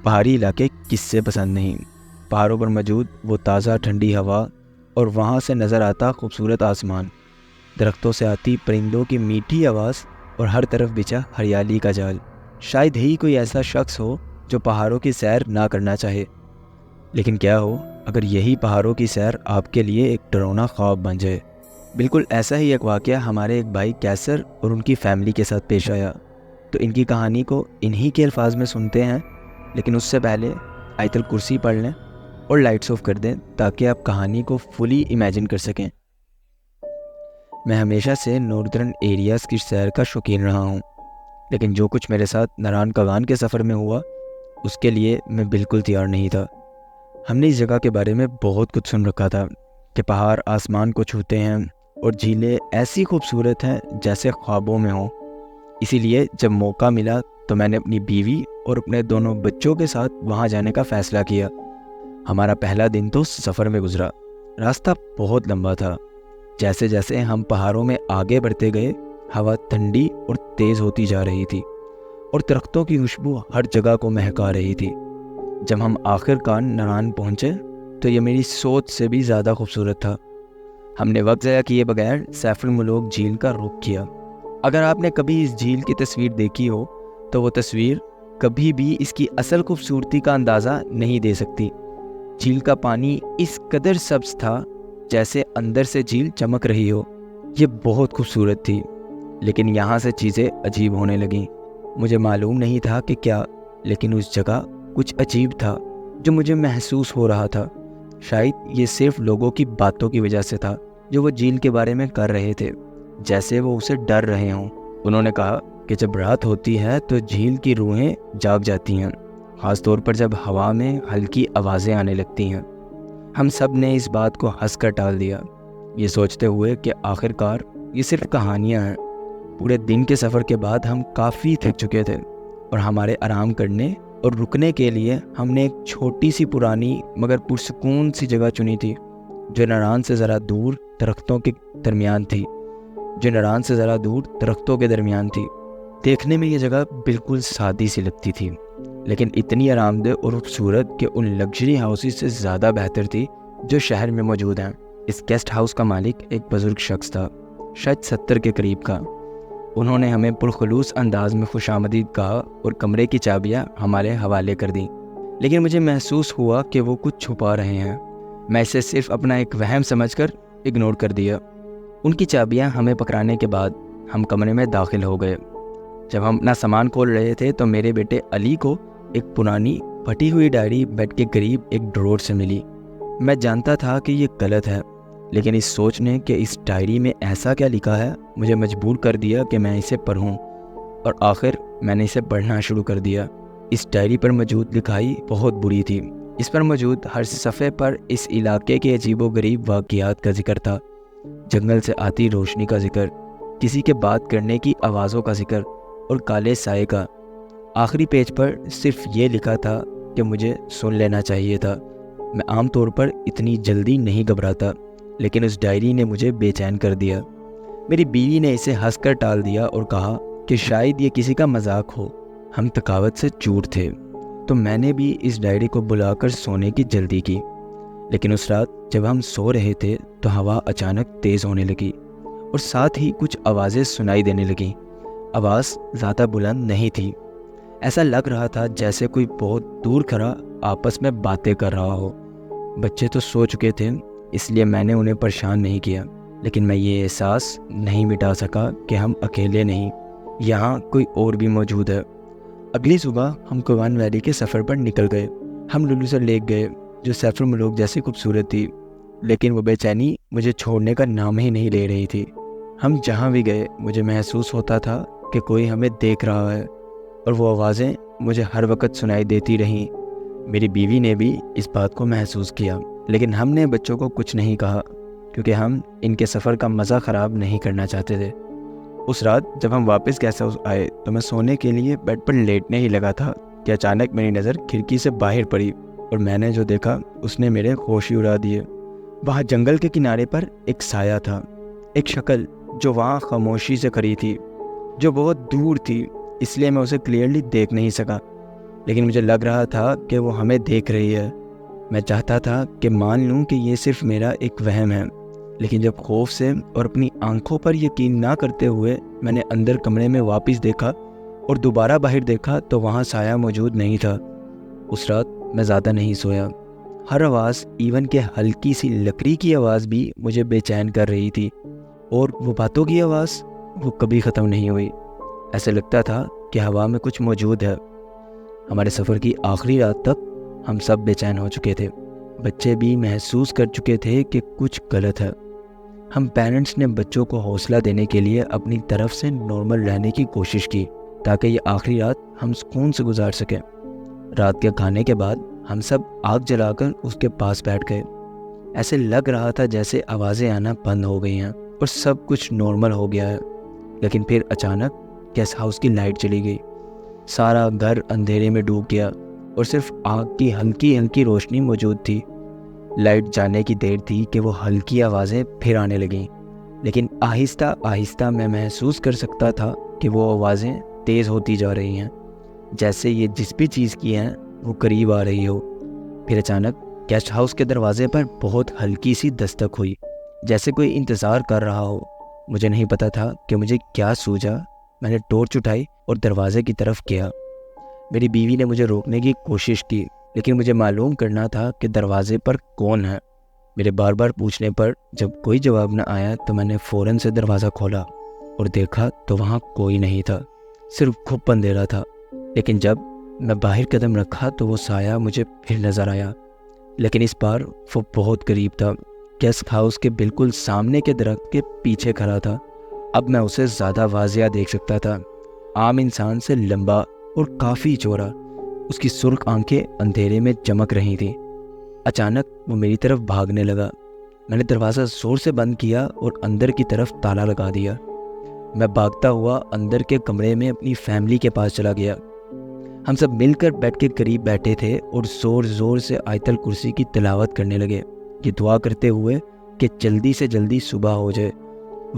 پہاڑی علاقے کس سے پسند نہیں؟ پہاڑوں پر موجود وہ تازہ ٹھنڈی ہوا اور وہاں سے نظر آتا خوبصورت آسمان، درختوں سے آتی پرندوں کی میٹھی آواز اور ہر طرف بچھا ہریالی کا جال۔ شاید ہی کوئی ایسا شخص ہو جو پہاڑوں کی سیر نہ کرنا چاہے۔ لیکن کیا ہو اگر یہی پہاڑوں کی سیر آپ کے لیے ایک ڈراؤنا خواب بن جائے؟ بالکل ایسا ہی ایک واقعہ ہمارے ایک بھائی کیسر اور ان کی فیملی کے ساتھ پیش آیا۔ تو ان کی کہانی کو انہی کے الفاظ میں سنتے ہیں، لیکن اس سے پہلے آیت الکرسی پڑھ لیں اور لائٹس آف کر دیں تاکہ آپ کہانی کو فلی امیجن کر سکیں۔ میں ہمیشہ سے ناردرن ایریاز کی سیر کا شوقین رہا ہوں، لیکن جو کچھ میرے ساتھ ناران کاغان کے سفر میں ہوا اس کے لیے میں بالکل تیار نہیں تھا۔ ہم نے اس جگہ کے بارے میں بہت کچھ سن رکھا تھا کہ پہاڑ آسمان کو چھوتے ہیں اور جھیلیں ایسی خوبصورت ہیں جیسے خوابوں میں ہوں۔ اسی لیے جب موقع ملا تو میں نے اپنی بیوی اور اپنے دونوں بچوں کے ساتھ وہاں جانے کا فیصلہ کیا۔ ہمارا پہلا دن تو سفر میں گزرا۔ راستہ بہت لمبا تھا۔ جیسے جیسے ہم پہاڑوں میں آگے بڑھتے گئے، ہوا ٹھنڈی اور تیز ہوتی جا رہی تھی اور درختوں کی خوشبو ہر جگہ کو مہکا رہی تھی۔ جب ہم آخر کار ناران پہنچے تو یہ میری سوچ سے بھی زیادہ خوبصورت تھا۔ ہم نے وقت ضائع کیے بغیر سیف الملوک جھیل کا رخ کیا۔ اگر آپ نے کبھی اس جھیل کی تصویر دیکھی ہو تو وہ تصویر کبھی بھی اس کی اصل خوبصورتی کا اندازہ نہیں دے سکتی۔ جھیل کا پانی اس قدر سبز تھا جیسے اندر سے جھیل چمک رہی ہو۔ یہ بہت خوبصورت تھی، لیکن یہاں سے چیزیں عجیب ہونے لگیں۔ مجھے معلوم نہیں تھا کہ کیا، لیکن اس جگہ کچھ عجیب تھا جو مجھے محسوس ہو رہا تھا۔ شاید یہ صرف لوگوں کی باتوں کی وجہ سے تھا جو وہ جھیل کے بارے میں کر رہے تھے، جیسے وہ اسے ڈر رہے ہوں۔ انہوں نے کہا کہ جب رات ہوتی ہے تو جھیل کی روحیں جاگ جاتی ہیں، خاص طور پر جب ہوا میں ہلکی آوازیں آنے لگتی ہیں۔ ہم سب نے اس بات کو ہنس کر ٹال دیا، یہ سوچتے ہوئے کہ آخر کار یہ صرف کہانیاں ہیں۔ پورے دن کے سفر کے بعد ہم کافی تھک چکے تھے اور ہمارے آرام کرنے اور رکنے کے لیے ہم نے ایک چھوٹی سی پرانی مگر پرسکون سی جگہ چنی تھی جو ناران سے ذرا دور درختوں کے درمیان تھی۔ دیکھنے میں یہ جگہ بالکل سادی سی لگتی تھی، لیکن اتنی آرام دہ اور خوبصورت کہ ان لگژری ہاؤسز سے زیادہ بہتر تھی جو شہر میں موجود ہیں۔ اس گیسٹ ہاؤس کا مالک ایک بزرگ شخص تھا، شاید 70 کے قریب کا۔ انہوں نے ہمیں پرخلوص انداز میں خوش آمدید کہا اور کمرے کی چابیاں ہمارے حوالے کر دیں، لیکن مجھے محسوس ہوا کہ وہ کچھ چھپا رہے ہیں۔ میں اسے صرف اپنا ایک وہم سمجھ کر اگنور کر دیا۔ ان کی چابیاں ہمیں پکڑانے کے بعد ہم کمرے میں داخل ہو گئے۔ جب ہم اپنا سامان کھول رہے تھے تو میرے بیٹے علی کو ایک پرانی پھٹی ہوئی ڈائری بیڈ کے قریب ایک ڈرور سے ملی۔ میں جانتا تھا کہ یہ غلط ہے، لیکن اس سوچ نے کہ اس ڈائری میں ایسا کیا لکھا ہے مجھے مجبور کر دیا کہ میں اسے پڑھوں، اور آخر میں نے اسے پڑھنا شروع کر دیا۔ اس ڈائری پر موجود لکھائی بہت بری تھی۔ اس پر موجود ہر صفحے پر اس علاقے کے عجیب و غریب واقعات کا ذکر تھا، جنگل سے آتی روشنی کا ذکر، کسی کے بات کرنے کی آوازوں کا ذکر اور کالے سائے کا۔ آخری پیج پر صرف یہ لکھا تھا کہ مجھے سن لینا چاہیے تھا۔ میں عام طور پر اتنی جلدی نہیں گھبراتا، لیکن اس ڈائری نے مجھے بے چین کر دیا۔ میری بیوی نے اسے ہنس کر ٹال دیا اور کہا کہ شاید یہ کسی کا مذاق ہو۔ ہم تھکاوٹ سے چور تھے، تو میں نے بھی اس ڈائری کو بلا کر سونے کی جلدی کی۔ لیکن اس رات جب ہم سو رہے تھے تو ہوا اچانک تیز ہونے لگی اور ساتھ ہی کچھ آوازیں سنائی دینے لگیں۔ آواز زیادہ بلند نہیں تھی، ایسا لگ رہا تھا جیسے کوئی بہت دور کھڑا آپس میں باتیں کر رہا ہو۔ بچے تو سو چکے تھے، اس لیے میں نے انہیں پریشان نہیں کیا، لیکن میں یہ احساس نہیں مٹا سکا کہ ہم اکیلے نہیں، یہاں کوئی اور بھی موجود ہے۔ اگلی صبح ہم کوان ویلی کے سفر پر نکل گئے۔ ہم لولوسر لیک گئے جو سیف الملوک جیسی خوبصورت تھی، لیکن وہ بے چینی مجھے چھوڑنے کا نام ہی نہیں لے رہی تھی۔ ہم جہاں بھی گئے مجھے محسوس ہوتا تھا کہ کوئی ہمیں دیکھ رہا ہے، اور وہ آوازیں مجھے ہر وقت سنائی دیتی رہیں۔ میری بیوی نے بھی اس بات کو محسوس کیا، لیکن ہم نے بچوں کو کچھ نہیں کہا کیونکہ ہم ان کے سفر کا مزہ خراب نہیں کرنا چاہتے تھے۔ اس رات جب ہم واپس گیسٹ ہاؤس آئے تو میں سونے کے لیے بیڈ پر لیٹنے ہی لگا تھا کہ اچانک میری نظر کھڑکی سے باہر پڑی، اور میں نے جو دیکھا اس نے میرے ہوش ہی اڑا دیے۔ وہاں جنگل کے کنارے پر ایک سایہ تھا، ایک شکل جو وہاں خاموشی سے کھڑی تھی، جو بہت دور تھی، اس لیے میں اسے کلیئرلی دیکھ نہیں سکا۔ لیکن مجھے لگ رہا تھا کہ وہ ہمیں دیکھ رہی ہے۔ میں چاہتا تھا کہ مان لوں کہ یہ صرف میرا ایک وہم ہے، لیکن جب خوف سے اور اپنی آنکھوں پر یقین نہ کرتے ہوئے میں نے اندر کمرے میں واپس دیکھا اور دوبارہ باہر دیکھا تو وہاں سایہ موجود نہیں تھا۔ اس رات میں زیادہ نہیں سویا۔ ہر آواز، ایون کہ ہلکی سی لکڑی کی آواز بھی مجھے بے چین کر رہی تھی، اور وہ باتوں کی آواز، وہ کبھی ختم نہیں ہوئی۔ ایسے لگتا تھا کہ ہوا میں کچھ موجود ہے۔ ہمارے سفر کی آخری رات تک ہم سب بے چین ہو چکے تھے۔ بچے بھی محسوس کر چکے تھے کہ کچھ غلط ہے۔ ہم پیرنٹس نے بچوں کو حوصلہ دینے کے لیے اپنی طرف سے نارمل رہنے کی کوشش کی تاکہ یہ آخری رات ہم سکون سے گزار سکیں۔ رات کے کھانے کے بعد ہم سب آگ جلا کر اس کے پاس بیٹھ گئے۔ ایسے لگ رہا تھا جیسے آوازیں آنا بند ہو گئی ہیں اور سب کچھ نارمل ہو گیا ہے۔ لیکن پھر اچانک گیسٹ ہاؤس کی لائٹ چلی گئی۔ سارا گھر اندھیرے میں ڈوب گیا اور صرف آگ کی ہلکی ہلکی روشنی موجود تھی۔ لائٹ جانے کی دیر تھی کہ وہ ہلکی آوازیں پھر آنے لگیں، لیکن آہستہ آہستہ میں محسوس کر سکتا تھا کہ وہ آوازیں تیز ہوتی جا رہی ہیں، جیسے یہ جس بھی چیز کی ہیں وہ قریب آ رہی ہو۔ پھر اچانک گیسٹ ہاؤس کے دروازے پر بہت ہلکی سی دستک ہوئی، جیسے کوئی انتظار کر رہا ہو۔ مجھے نہیں پتا تھا کہ مجھے کیا سوجا۔ میں نے ٹارچ اٹھائی اور دروازے کی طرف گیا۔ میری بیوی نے مجھے روکنے کی کوشش کی، لیکن مجھے معلوم کرنا تھا کہ دروازے پر کون ہے۔ میرے بار بار پوچھنے پر جب کوئی جواب نہ آیا تو میں نے فوراً سے دروازہ کھولا اور دیکھا تو وہاں کوئی نہیں تھا، صرف گھپ اندھیرا تھا۔ لیکن جب میں باہر قدم رکھا تو وہ سایہ مجھے پھر نظر آیا، لیکن اس بار وہ بہت قریب تھا۔ گیسٹ ہاؤس کے بالکل سامنے کے درخت کے پیچھے کھڑا تھا۔ اب میں اسے زیادہ واضح دیکھ سکتا تھا۔ عام انسان سے لمبا اور کافی چوڑا، اس کی سرخ آنکھیں اندھیرے میں چمک رہی تھیں۔ اچانک وہ میری طرف بھاگنے لگا۔ میں نے دروازہ زور سے بند کیا اور اندر کی طرف تالا لگا دیا۔ میں بھاگتا ہوا اندر کے کمرے میں اپنی فیملی کے پاس چلا گیا۔ ہم سب مل کر بیڈ کے قریب بیٹھے تھے اور زور زور سے آیت الکرسی کی تلاوت کرنے لگے، یہ دعا کرتے ہوئے کہ جلدی سے جلدی صبح ہو جائے۔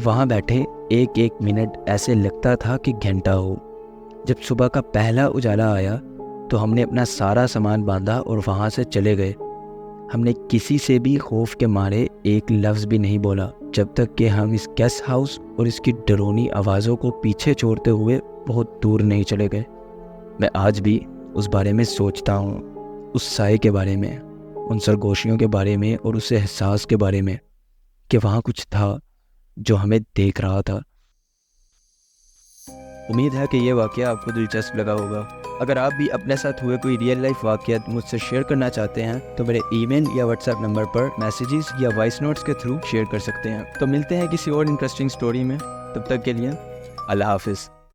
وہاں بیٹھے ایک ایک منٹ ایسے لگتا تھا کہ گھنٹہ ہو۔ جب صبح کا پہلا اجالا آیا تو ہم نے اپنا سارا سامان باندھا اور وہاں سے چلے گئے۔ ہم نے کسی سے بھی خوف کے مارے ایک لفظ بھی نہیں بولا جب تک کہ ہم اس گیسٹ ہاؤس اور اس کی ڈرونی آوازوں کو پیچھے چھوڑتے ہوئے بہت دور نہیں چلے گئے۔ میں آج بھی اس بارے میں سوچتا ہوں، اس سائے کے بارے میں، ان سرگوشیوں کے بارے میں اور اس احساس کے بارے میں کہ وہاں کچھ تھا جو ہمیں دیکھ رہا تھا۔ امید ہے کہ یہ واقعہ آپ کو دلچسپ لگا ہوگا۔ اگر آپ بھی اپنے ساتھ ہوئے کوئی ریئل لائف واقعات مجھ سے شیئر کرنا چاہتے ہیں تو میرے ای میل یا واٹس ایپ نمبر پر میسیجز یا وائس نوٹس کے تھرو شیئر کر سکتے ہیں۔ تو ملتے ہیں کسی اور انٹرسٹنگ سٹوری میں، تب تک کے لیے اللہ حافظ۔